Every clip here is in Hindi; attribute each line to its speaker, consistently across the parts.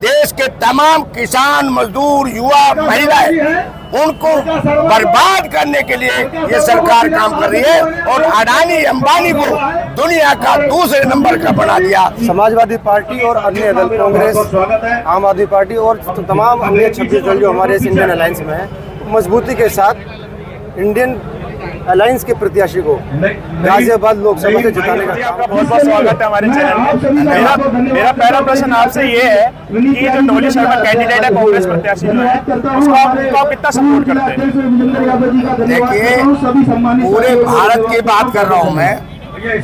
Speaker 1: देश के तमाम किसान, मजदूर, युवा, महिलाएं उनको बर्बाद करने के लिए ये सरकार काम कर रही है और अडानी अंबानी को दुनिया का दूसरे नंबर का बना दिया।
Speaker 2: समाजवादी पार्टी और अन्य दल, कांग्रेस, आम आदमी पार्टी और तमाम अन्य 26 दल जो हमारे इस इंडियन अलायंस में है, मजबूती के साथ इंडियन अलायंस के प्रत्याशी को गाजियाबाद लोकसभा से जिताने का
Speaker 3: आपका बहुत बहुत स्वागत है हमारे चैनल में। मेरा पहला प्रश्न आपसे ये है कि जो डोली शर्मा कैंडिडेट है कांग्रेस प्रत्याशी जो है उसको आप कितना सपोर्ट करते हैं?
Speaker 1: देखिए, पूरे भारत की बात कर रहा हूँ मैं। पूरे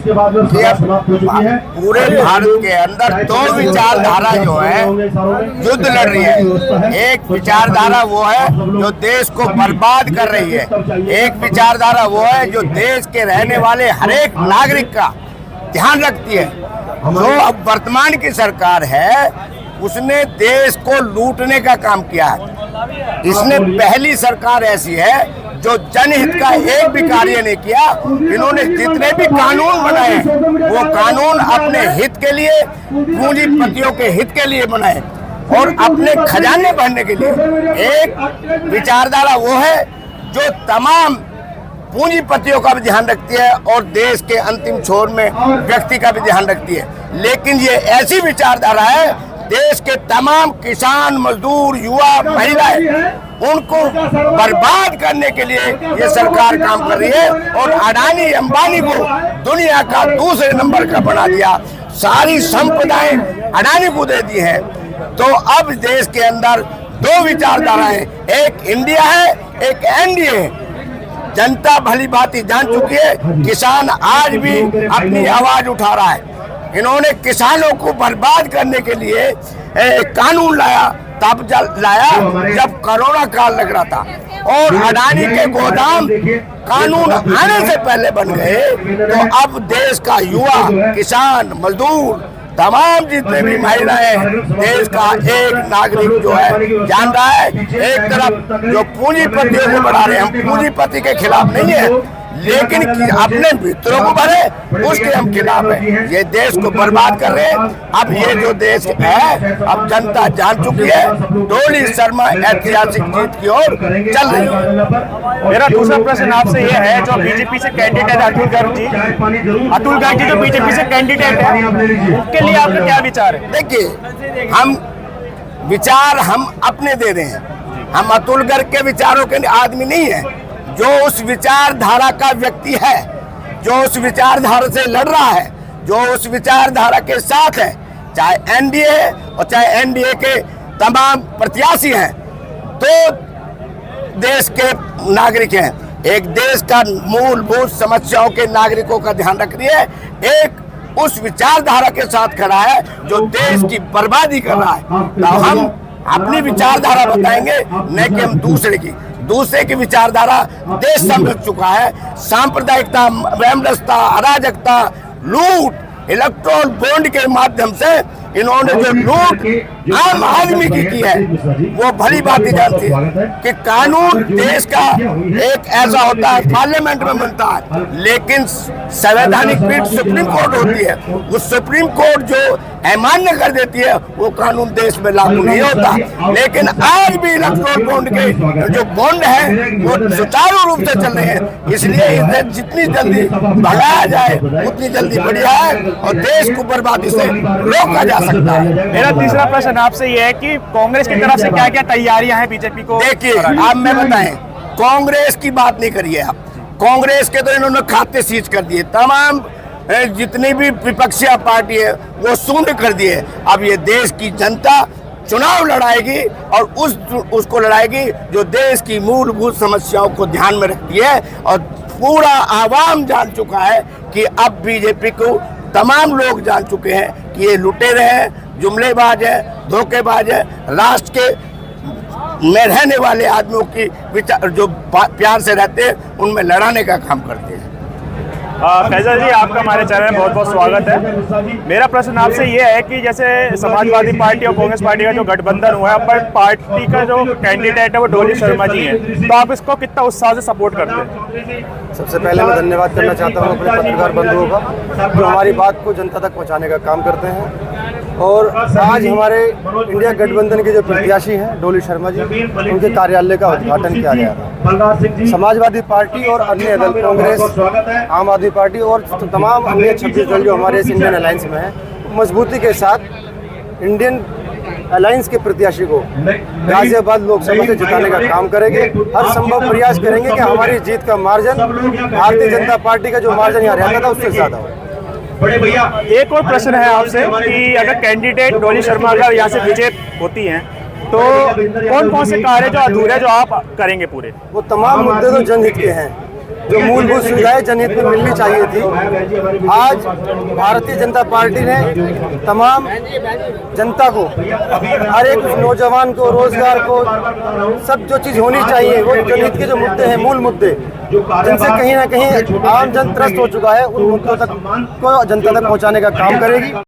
Speaker 1: भारत के अंदर दो विचारधारा जो है युद्ध लड़ रही है। एक विचारधारा वो है जो देश को बर्बाद कर रही है, एक विचारधारा वो है जो देश के रहने वाले हर एक नागरिक का ध्यान रखती है। जो अब वर्तमान की सरकार है उसने देश को लूटने का काम किया है। इसने पहली सरकार ऐसी है जो जनहित का एक भी कार्य नहीं किया। इन्होंने जितने भी कानून बनाए वो कानून अपने हित के लिए, पूंजीपतियों के हित के लिए बनाए और अपने खजाने भरने के लिए। एक विचारधारा वो है जो तमाम पूंजीपतियों का भी ध्यान रखती है और देश के अंतिम छोर में व्यक्ति का भी ध्यान रखती है। लेकिन ये ऐसी विचारधारा है देश के तमाम किसान, मजदूर, युवा, महिलाएं उनको बर्बाद करने के लिए ये सरकार काम कर रही है और अडानी अंबानी को दुनिया का दूसरे नंबर का बना दिया। सारी संपदाएं अडानी को दे दी है। तो अब देश के अंदर दो विचारधाराएं, एक इंडिया है, एक एनडीए है। जनता भली भांति जान चुकी है, किसान आज भी अपनी आवाज उठा रहा है। इन्होंने किसानों को बर्बाद करने के लिए कानून लाया, तब लाया जब कोरोना काल लग रहा था और अडानी के गोदाम कानून आने से पहले बन गए। तो अब देश का युवा, किसान, मजदूर, तमाम जितने भी महिलाएं, देश का एक नागरिक जो है जान रहा है। एक तरफ जो पूंजीपतियों को बढ़ा रहे हैं, हम पूंजीपति के खिलाफ नहीं है, लेकिन अपने मित्रों को बढ़े उसके हम खिलाफ है। ये देश को बर्बाद कर रहे हैं। अब ये जो देश है अब जनता जान चुकी है, डोली शर्मा ऐतिहासिक जीत की ओर चल रही है।
Speaker 3: मेरा दूसरा प्रश्न आपसे ये है, जो बीजेपी से कैंडिडेट अतुल गर्ग जी जो बीजेपी से कैंडिडेट है, उनके लिए आपके क्या विचार है?
Speaker 1: देखिए, हम विचार हम अपने दे रहे हैं। हम अतुल गर्ग के विचारों के आदमी नहीं है। जो उस विचारधारा का व्यक्ति है, जो उस विचारधारा से लड़ रहा है, जो उस विचारधारा के साथ है, चाहे एनडीए है और चाहे एनडीए के तमाम प्रत्याशी हैं, तो देश के नागरिक हैं। एक देश का मूलभूत समस्याओं के नागरिकों का ध्यान रख रही है, एक उस विचारधारा के साथ खड़ा है जो देश की बर्बादी कर रहा है। तो हम अपनी विचारधारा बताएंगे, न कि हम दूसरे की विचारधारा देश समझ चुका है। सांप्रदायिकता, वैमनस्यता, अराजकता, लूट, इलेक्ट्रॉल बॉन्ड के माध्यम से इन्होंने जो लूट आम आदमी की है वो भली बात ही जानती है कि कानून देश का एक ऐसा होता है, पार्लियामेंट में बनता है, लेकिन संवैधानिक पीठ सुप्रीम कोर्ट होती है। वो सुप्रीम कोर्ट जो अमान्य कर देती है वो कानून देश में लागू नहीं होता। लेकिन आज भी इलेक्ट्रोल बॉन्ड के जो बॉन्ड है वो सुचारू रूप से चल रहे हैं। इसलिए इसे जितनी जल्दी भगाया जाए उतनी जल्दी बढ़िया है और देश को बर्बादी से रोका जा सकता है।
Speaker 3: मेरा तीसरा प्रश्न आपसे ये है कि कांग्रेस की तरफ से क्या क्या तैयारियां हैं बीजेपी को?
Speaker 1: देखिए, आप मैं बताएं, कांग्रेस की बात नहीं करिए आप। कांग्रेस के तो इन्होंने खाते सीज कर दिए, तमाम जितनी भी विपक्षी पार्टी है वो शून्य कर दिए। अब ये देश की जनता चुनाव लड़ाएगी और उसको लड़ाएगी जो देश की मूलभूत समस्याओं को ध्यान में रखती है। और पूरा आवाम जान चुका है कि अब बीजेपी को तमाम लोग जान चुके हैं कि ये लुटेरे हैं, जुमलेबाज है, धोखेबाज है। राष्ट्र के में रहने वाले आदमियों की विचार जो प्यार से रहते हैं उनमें लड़ाने का काम करते हैं।
Speaker 3: फैजल जी, आपका हमारे चैनल में बहुत बहुत स्वागत है। मेरा प्रश्न आपसे ये है कि जैसे समाजवादी पार्टी और कांग्रेस पार्टी का जो गठबंधन हुआ है, पर पार्टी का जो कैंडिडेट है वो डोली शर्मा जी है, तो आप इसको कितना उत्साह से सपोर्ट करते हैं?
Speaker 2: सबसे पहले मैं धन्यवाद करना चाहता हूँ अपने पत्रकार बंधुओं का जो हमारी बात को जनता तक पहुँचाने का काम करते हैं और आज हमारे इंडिया गठबंधन के जो प्रत्याशी हैं डोली शर्मा जी, उनके कार्यालय का उद्घाटन किया गया था। समाजवादी पार्टी और अन्य दल, कांग्रेस, आम आदमी पार्टी और तमाम अन्य 26 दल जो हमारे इस इंडियन अलायंस में हैं, मजबूती के साथ इंडियन अलायंस के प्रत्याशी को गाजियाबाद लोकसभा से जिताने का काम करेंगे। हर संभव प्रयास करेंगे कि हमारी जीत का मार्जिन भारतीय जनता पार्टी का जो मार्जिन यहाँ रहता था उससे ज़्यादा हो।
Speaker 3: एक और प्रश्न है आपसे कि अगर कैंडिडेट डोली शर्मा अगर यहाँ से विजय होती हैं तो कौन कौन से कार्य जो अधूरे जो आप करेंगे पूरे?
Speaker 2: वो तमाम मुद्दे तो जनहित के हैं, जो मूलभूत सुविधाएं जनहित में मिलनी चाहिए थी। आज भारतीय जनता पार्टी ने तमाम जनता को, हर एक नौजवान को, रोजगार को, सब जो चीज़ होनी चाहिए वो जनहित के जो मुद्दे हैं, मूल मुद्दे जिनसे कहीं ना कहीं आम जन त्रस्त हो चुका है, उन मुद्दों तक को जनता तक पहुंचाने का काम करेगी।